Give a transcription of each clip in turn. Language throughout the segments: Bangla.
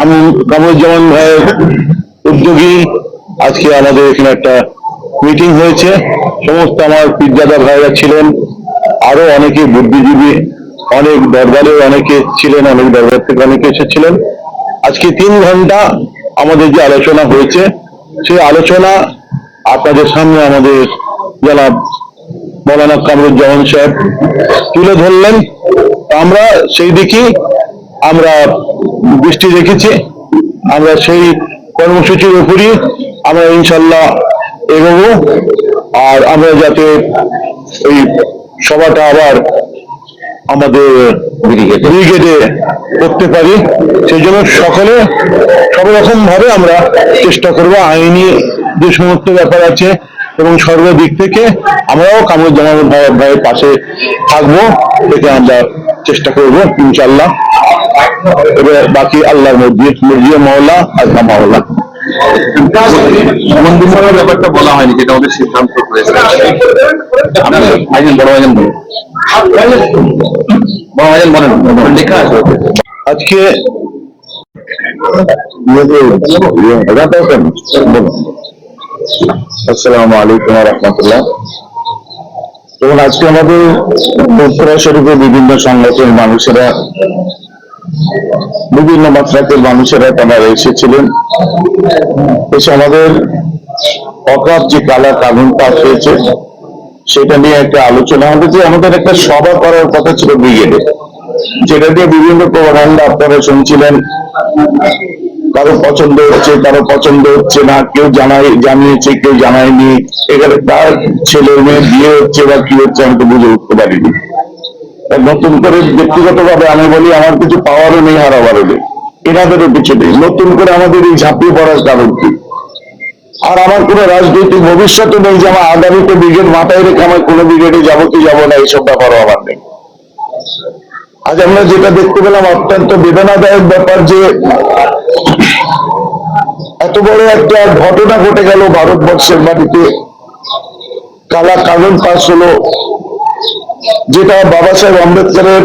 কামরুজ্জামান ভাইয়ের উদ্যোগী আজকে আমাদের এখানে একটা মিটিং হয়েছে। সমস্ত আমার পীরজাদা ভাইরা ছিলেন, আরো অনেকে বুদ্ধিজীবী, অনেক দরবারে অনেকে ছিলেন, অনেক দরবার থেকে অনেকে এসেছিলেন। আজকে 3 ঘন্টা আমাদের যে আলোচনা হয়েছে, সেই আলোচনা আপনাদের সামনে আমাদের জনাব মৌলানা কামরুজ্জামান সাহেব তুলে ধরলেন। আমরা সেই দিকেই আমরা দৃষ্টি রেখেছি। আমরা সেই কর্মসূচির উপরই আমরা ইনশাল্লাহ এগোবো। আর আমরা যাতে এই সভাটা আবার আমাদের ব্রিগেডে করতে পারি, সেই জন্য সকলে সব রকম ভাবে আমরা চেষ্টা করব। আইনি যে সমস্ত ব্যাপার আছে এবং সর্বদিক থেকে আমরাও কামরুজ্জামান ভাইয়ের পাশে থাকবো, থেকে আমরা চেষ্টা করব ইনশাল্লাহ। এবার বাকি আল্লাহর মর্জি, মাওলা আল্লাহ মাওলা। ব্যাপারটা বলা হয়নি, যেটা ওদের সিদ্ধান্ত হয়েছে। আজকে আসসালামু আলাইকুম রহমতুল্লাহ। এবং আজকে আমাদের উত্তরা শরীফে বিভিন্ন সংগঠনের মানুষেরা, বিভিন্ন মাত্রাকের মানুষেরা তারা এসেছিলেন। এসে আমাদের অকাপ যে কালা কানুন পাস হয়েছে সেটা নিয়ে একটা আলোচনা হবে। যে আমাদের একটা সভা করার কথা ছিল ব্রিগেডে, যেটা দিয়ে বিভিন্ন প্রোগ্রামটা আপনারা শুনছিলেন। কারো পছন্দ হচ্ছে, কারো পছন্দ হচ্ছে না, কেউ জানিয়েছে, কেউ জানায়নি। এখানে তার ছেলে মেয়ে বিয়ে হচ্ছে বা কি হচ্ছে আমি তো বুঝে উঠতে পারিনি। নতুন করে ব্যক্তিগতভাবে আমি বলি, আমার কিছু পাওয়ারও নেই, হারাবারও নেই, এনাদেরও কিছু নেই। নতুন করে আমাদের এই ঝাঁপিয়ে পড়ার কারণ কি? আর আমার কোনো রাজনৈতিক ভবিষ্যৎও নেই যে আমার আগামীতে ব্রিগেড মাথায় রেখে আমার কোনো ব্রিগেডে যাবো কি যাবো না, এইসব ব্যাপারও আমার নেই। আজ আমরা যেটা দেখতে পেলাম অত্যন্ত বেদনাদায়ক ব্যাপার, যে এত বড় একটা ঘটনা ঘটে গেল ভারতবর্ষের মাটিতে। কালা কানুন পাস হলো, যেটা বাবা সাহেব আম্বেদকরের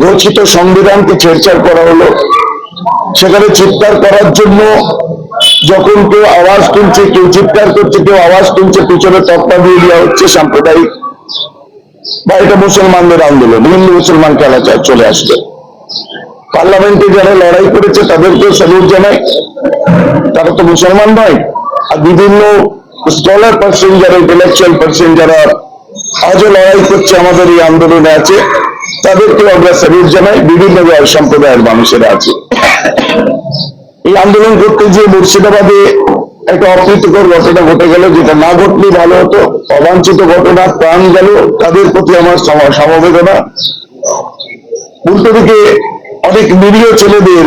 রচিত সংবিধানকে ছেড়ছাড় করা হলো। সেখানে চিৎকার করার জন্য যখন কেউ আওয়াজ তুলছে, কেউ চিৎকার করছে, কেউ আওয়াজ তুলছে, পিছনে তক্তা দিয়ে দেওয়া হচ্ছে সাম্প্রদায়িক বা এটা মুসলমানদের আন্দোলন, হিন্দু মুসলমান খেলা চলে আসবে। পার্লামেন্টে যারা লড়াই করেছে তাদেরকে স্যালুট জানাই, তারা তো মুসলমান নয়। আর বিভিন্ন স্কলার পার্সন যারা, ইন্টেলেকচুয়াল পার্সন যারা আজও লড়াই করছে, আমাদের এই আন্দোলনে আছে, তাদেরকেও আমরা স্যালুট জানাই। বিভিন্ন সম্প্রদায়ের মানুষেরা আছে। এই আন্দোলন করতে গিয়ে মুর্শিদাবাদে একটা অপ্রীতিকর ঘটনা ঘটে গেল, যেটা না ঘটলে ভালো হতো। অবাঞ্ছিত ঘটনা, প্রাণ গেল, তাদের প্রতি আমার সমবেদনা। উল্টো দিকে অনেক নিরীহ ছেলেদের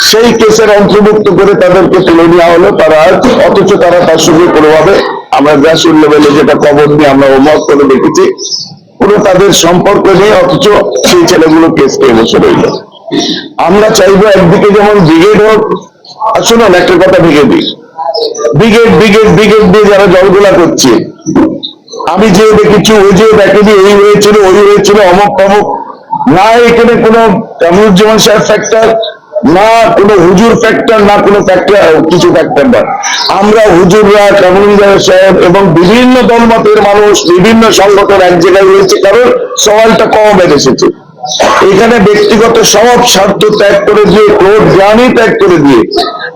সেই কেসের অন্তর্ভুক্ত করে তাদেরকে তুলে নেওয়া হলো। তারা অথচ তারা তার সঙ্গে কোনোভাবে, আমরা গ্রাসরুট লেভেলে যেটা খবর নিয়ে আমরা হোমওয়ার্ক করে দেখেছি, কোনো তাদের সম্পর্ক নেই, অথচ সেই ছেলেগুলো কেস পেয়ে বসে রইল। আমরা চাইবো একদিকে যেমন ব্রিগেড হোক। আর শুনুন একটা কথা ভেঙে দিই, ব্রিগেড ব্রিগেড ব্রিগেড দিয়ে যারা জলগোলা করছে, আমি যে দেখেছি ওই যে দেখেনি, এই হয়েছিল, ওই হয়েছিল, অমুক তমুক, না এখানে কোনো কামরুজ্জামান সাহেব ফ্যাক্টর, না কোনো হুজুর ফ্যাক্টর, না কোনো ফ্যাক্টর, কিছু ফ্যাক্টর না। আমরা হুজুররা, কামরুজ্জামান সাহেব এবং বিভিন্ন দলমতের মানুষ, বিভিন্ন সংগঠন এক জায়গায় রয়েছে, কারণ সওয়ালটা কম এসেছে। এখানে ব্যক্তিগত সব স্বার্থ ত্যাগ করে দিয়ে, ক্রোধ জ্ঞানই ত্যাগ করে দিয়ে,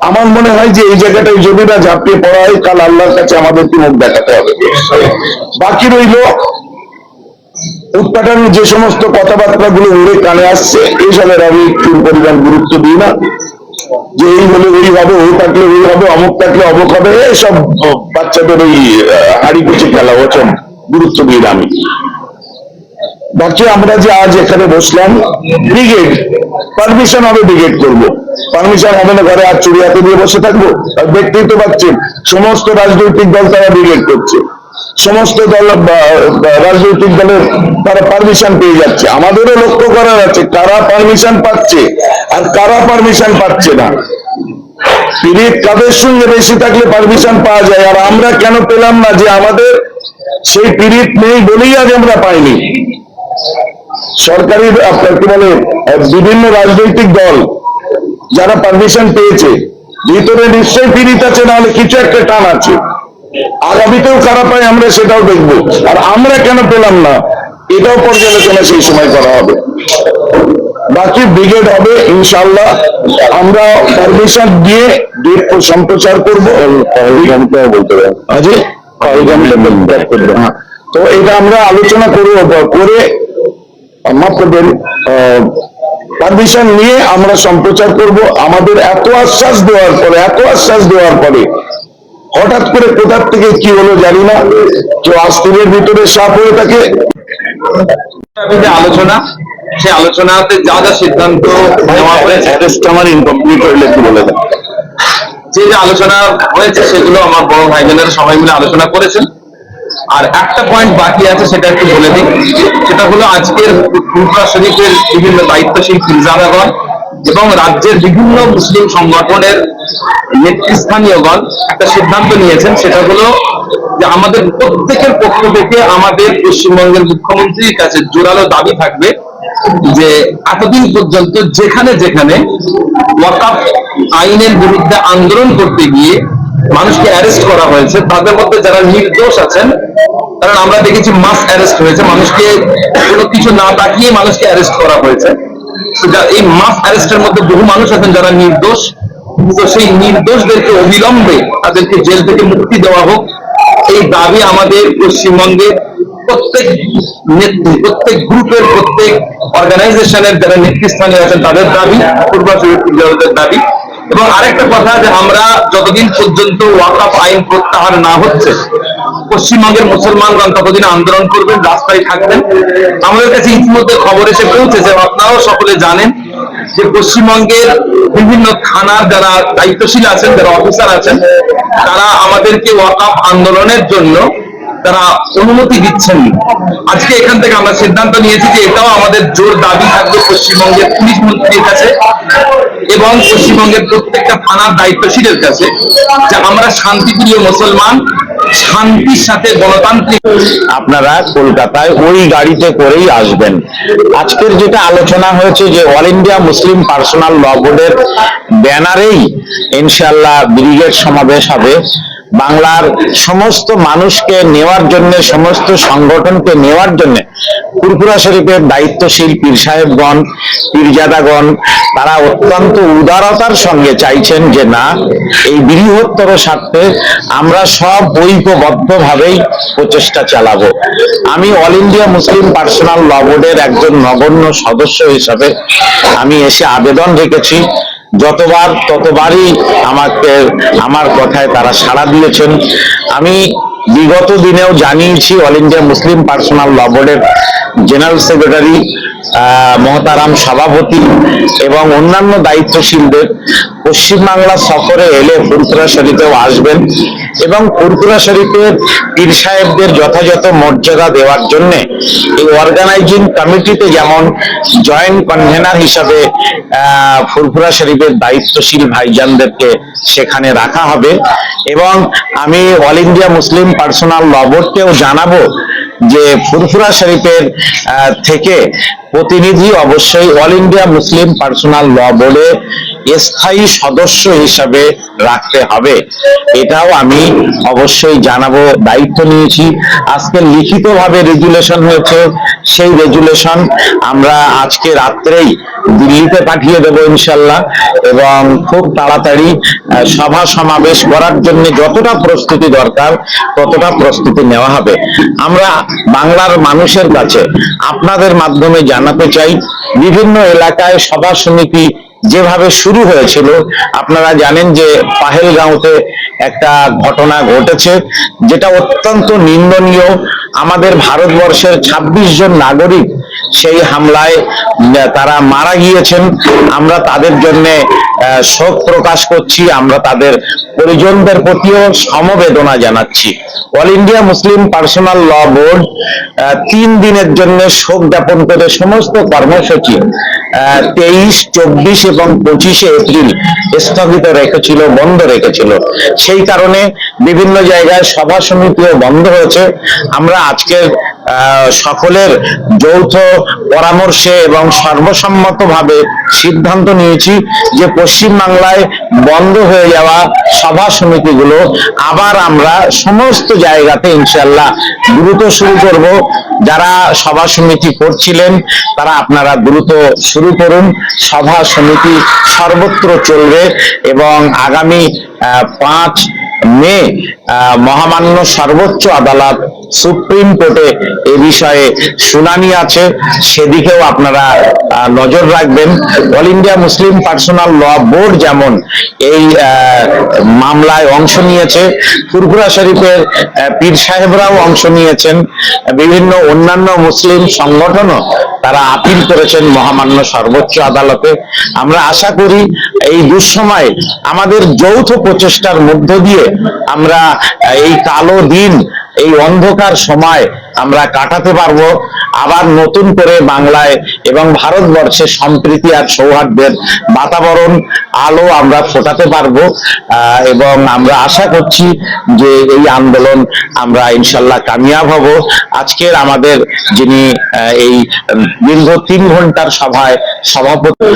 আমার মনে হয় যে এই জায়গাটায় যদি না ঝাঁপিয়ে পড়া হয়, কাল আল্লাহর কাছে আমাদেরকে মুখ দেখাতে হবে। বাকি রইল উৎপাদনের যে সমস্ত কথাবার্তা গুলো উড়ে কানে আসছে, এইসবের আমি চুল পরিমাণ গুরুত্ব দিই না। যে এই হলে ওই হবে, ওই থাকলে ওই হবে, অমুক থাকলে অমুক হবে, এইসব বাচ্চাদের ওই হাড়ি কুচি খেলা, ওসব গুরুত্ব দিই না আমি। বাকি আমরা যে আজ এখানে বসলাম, ব্রিগেড পারমিশন হবে, ব্রিগেড করবো। পারমিশন হবে না ঘরে আর চুরি হাতে নিয়ে বসে থাকবো? দেখতেই তো পাচ্ছেন সমস্ত রাজনৈতিক দল তারা ব্রিগেড করছে, সমস্ত দল রাজনৈতিক দলের তারা পারমিশন পেয়ে যাচ্ছে। আমাদেরও লক্ষ্য করার আছে কারা পারমিশন পাচ্ছে আর কারা পারমিশন পাচ্ছে না। পিরিত কাদের সঙ্গে বেশি থাকলে পারমিশন পাওয়া যায়, আর আমরা কেন পেলাম না? যে আমাদের সেই পিরিত নেই বলেই আজ আমরা পাইনি। সরকারি আপনার কি বলে, বিভিন্ন রাজনৈতিক দল যারা পারমিশন পেয়েছে ভিতরে নিশ্চয়ই পীড়িত আছে, নাহলে কিছু একটা টান আছে। আগামীতেও কারা পায় আমরা সেটাও দেখবো, আর আমরা কেন পেলাম না এটাও পর্যালোচনা সেই সময় করা হবে। বাকি ব্রিগেড হবে ইনশাআল্লাহ। আমরা পারমিশন দিয়ে ডেট সম্প্রচার করবো। তো এটা আমরা আলোচনা করবো, করে মাফ করবেন, পারমিশন নিয়ে আমরা সম্প্রচার করব। আমাদের এত আশ্বাস দেওয়ার পরে হঠাৎ করে কোথার থেকে কি হলো জানি না, কেউ আস্তিনের ভিতরে সাপ হয়ে থাকে। আলোচনা, সেই আলোচনাতে যা যা সিদ্ধান্ত নেওয়া হয়েছে, আমার ইনকমপ্লিট হইলে কি বলে দেন। যে যে আলোচনা হয়েছে সেগুলো আমার বড় ভাই বোনেরা সবাই মিলে আলোচনা করেছেন। আর একটা পয়েন্ট বাকি আছে, সেটা একটু বলে দিই। সেটা হলো আজকের ফুরফুরা শরীফের বিভিন্ন দায়িত্বশীল পীরজাদাগণ এবং রাজ্যের বিভিন্ন মুসলিম সংগঠনের নেতৃস্থানীয়গণ একটা সিদ্ধান্ত নিয়েছেন। সেটা হলো যে আমাদের প্রত্যেকের পক্ষ থেকে আমাদের পশ্চিমবঙ্গের মুখ্যমন্ত্রীর কাছে জোরালো দাবি থাকবে যে এতদিন পর্যন্ত যেখানে যেখানে ওয়াকাফ আইনের বিরুদ্ধে আন্দোলন করতে গিয়ে মানুষকে অ্যারেস্ট করা হয়েছে, তাদের মধ্যে যারা নির্দোষ আছেন, কারণ আমরা দেখেছি মাস অ্যারেস্ট হয়েছে, মানুষকে কোনো কিছু না তাকিয়ে মানুষকে অ্যারেস্ট করা হয়েছে। এই মাস অ্যারেস্টের মধ্যে বহু মানুষ আছেন যারা নির্দোষ। তো সেই নির্দোষদেরকে অবিলম্বে তাদেরকে জেল থেকে মুক্তি দেওয়া হোক, এই দাবি আমাদের পশ্চিমবঙ্গের প্রত্যেক নেত্রী, প্রত্যেক গ্রুপের, প্রত্যেক অর্গানাইজেশনের যারা নেতৃস্থানীয় আছেন তাদের দাবি, পূর্বাচলের দাবি। এবং আরেকটা কথা, যে আমরা যতদিন পর্যন্ত ওয়াকফ আইন প্রত্যাহার না হচ্ছে পশ্চিমবঙ্গের মুসলমানগণ ততদিন আন্দোলন করবেন, রাস্তায় থাকবেন। আমাদের কাছে ইতিমধ্যে খবর এসে পৌঁছেছে, আপনারাও সকলে জানেন, যে পশ্চিমবঙ্গের বিভিন্ন থানার যারা দায়িত্বশীল আছেন, যারা অফিসার আছেন, তারা আমাদেরকে ওয়াকফ আন্দোলনের জন্য তারা অনুমতি দিচ্ছেন। আজকে এখান থেকে আমরা সিদ্ধান্ত নিয়েছি যে এটাও আমাদের জোর দাবি থাকবে পশ্চিমবঙ্গের পুলিশ মন্ত্রীর কাছে এবং পশ্চিমবঙ্গের প্রত্যেকটা থানার দায়িত্বশীলের কাছে, যে আমরা শান্তিপ্রিয় মুসলমান, শান্তির সাথে গণতান্ত্রিক। আপনারা কলকাতায় ওই গাড়িতে করেই আসবেন। আজকের যেটা আলোচনা হয়েছে যে অল ইন্ডিয়া মুসলিম পার্সোনাল ল বোর্ডের ব্যানারেই ইনশাআল্লাহ ব্রিগেড সমাবেশ হবে। বাংলার সমস্ত মানুষকে নেওয়ার জন্য, সমস্ত সংগঠনকে নেওয়ার জন্য ফুরফুরা শরীফের দায়িত্বশীল পীর সাহেবগণ, পীরজাদাগণ তারা অত্যন্ত উদারতার সঙ্গে চাইছেন যে না, এই বৃহত্তর স্বার্থে আমরা সব ঐক্যবদ্ধভাবেই প্রচেষ্টা চালাবো। আমি অল ইন্ডিয়া মুসলিম পার্সোনাল ল বোর্ডের একজন নগণ্য সদস্য হিসাবে আমি এসে আবেদন রেখেছি। যতবার ততবারই আমাকে আমার কথায় তারা সাড়া দিয়েছেন। আমি বিগত দিনেও জানিয়েছি অল ইন্ডিয়া মুসলিম পার্সোনাল ল বোর্ডের জেনারেল সেক্রেটারি, মহতারাম সভাপতি এবং অন্যান্য দায়িত্বশীলদের পশ্চিমবাংলা সফরে এলে ফুরফুরা শরীফেও আসবেন এবং ফুরফুরা শরীফের পীর সাহেবদের যথাযথ মর্যাদা দেওয়ার জন্য এই অর্গানাইজিং কমিটিতে যেমন জয়েন্ট কনভেনার হিসাবে ফুরফুরা শরীফের দায়িত্বশীল ভাইজানদেরকে সেখানে রাখা হবে। এবং আমি অল ইন্ডিয়া মুসলিম পার্সোনাল ল বোর্ডকেও জানাবো যে ফুরফুরা শরীফের থেকে প্রতিনিধি অবশ্যই অল ইন্ডিয়া মুসলিম পার্সোনাল ল বোর্ডে স্থায়ী সদস্য হিসাবে রাখতে হবে। এটাও আমি অবশ্যই জানাবো, দায়িত্ব নিয়েছি। আজকে লিখিতভাবে রেজুলেশন হয়েছে, সেই রেজুলেশন আমরা আজকে রাত্রেই দিল্লিতে পাঠিয়ে দেবো ইনশাল্লাহ। এবং খুব তাড়াতাড়ি সভা সমাবেশ করার জন্য যতটা প্রস্তুতি দরকার ততটা প্রস্তুতি নেওয়া হবে। আমরা বাংলার মানুষের কাছে আপনাদের মাধ্যমে জানাতে চাই, বিভিন্ন এলাকায় সভা সমিতি যেভাবে শুরু হয়েছিল, আপনারা জানেন যে পাহেলগাঁওতে একটা ঘটনা ঘটেছে যেটা অত্যন্ত নিন্দনীয়। আমাদের ভারতবর্ষের 26 জন নাগরিক সেই হামলায় তারা মারা গিয়েছেন। আমরা তাদের জন্য শোক প্রকাশ করছি, আমরা তাদের পরিজনদের প্রতিও সমবেদনা জানাচ্ছি। অল ইন্ডিয়া মুসলিম পার্সোনাল ল বোর্ড 3 দিনের জন্য শোক জ্ঞাপন করে সমস্ত কর্মসূচি 23, 24 এবং 25 এপ্রিল স্থগিত রেখেছিল, বন্ধ রেখেছিল। সেই কারণে বিভিন্ন জায়গায় সভা সমিতিও বন্ধ হয়েছে। আমরা আজকের সকলের যৌথ পরামর্শে এবং সর্বসম্মতভাবে সিদ্ধান্ত নিয়েছি যে পশ্চিমবাংলায় বন্ধ হয়ে যাওয়া সভা সমিতিগুলো আবার আমরা সমস্ত জায়গাতে ইনশাল্লাহ দ্রুত শুরু করব। যারা সভা সমিতি করছিলেন তারা আপনারা দ্রুত শুরু করুন। সভা সমিতি সর্বত্র চলবে এবং আগামী 5 মে মহামান্য সর্বোচ্চ আদালত সুপ্রিম কোর্টে এ বিষয়ে শুনানি আছে, সেদিকেও আপনারা নজর রাখবেন। অল ইন্ডিয়া মুসলিম পার্সোনাল ল বোর্ড যেমন এই মামলায় অংশ নিয়েছে, ফুরফুরা শরীফের পীর সাহেবরাও অংশ নিয়েছেন, বিভিন্ন অন্যান্য মুসলিম সংগঠনও তারা আপিল করেছেন মহামান্য সর্বোচ্চ আদালতে। আমরা আশা করি এই দুঃসময়ে আমাদের যৌথ প্রচেষ্টার মধ্য দিয়ে আমরা এই কালো দিন, এই অন্ধকার সময় আমরা কাটাতে পারবো। আবার নতুন করে বাংলায় এবং ভারতবর্ষে সম্প্রীতি আর সৌহার্দ্যের বাতাবরণ, আলো আমরা ফোটাতে পারবো। এবং আমরা আশা করছি যে এই আন্দোলন আমরা ইনশাল্লাহ কামিয়াব হব। আজকের আমাদের যিনি এই দীর্ঘ 3 ঘন্টার সভায় সভাপতি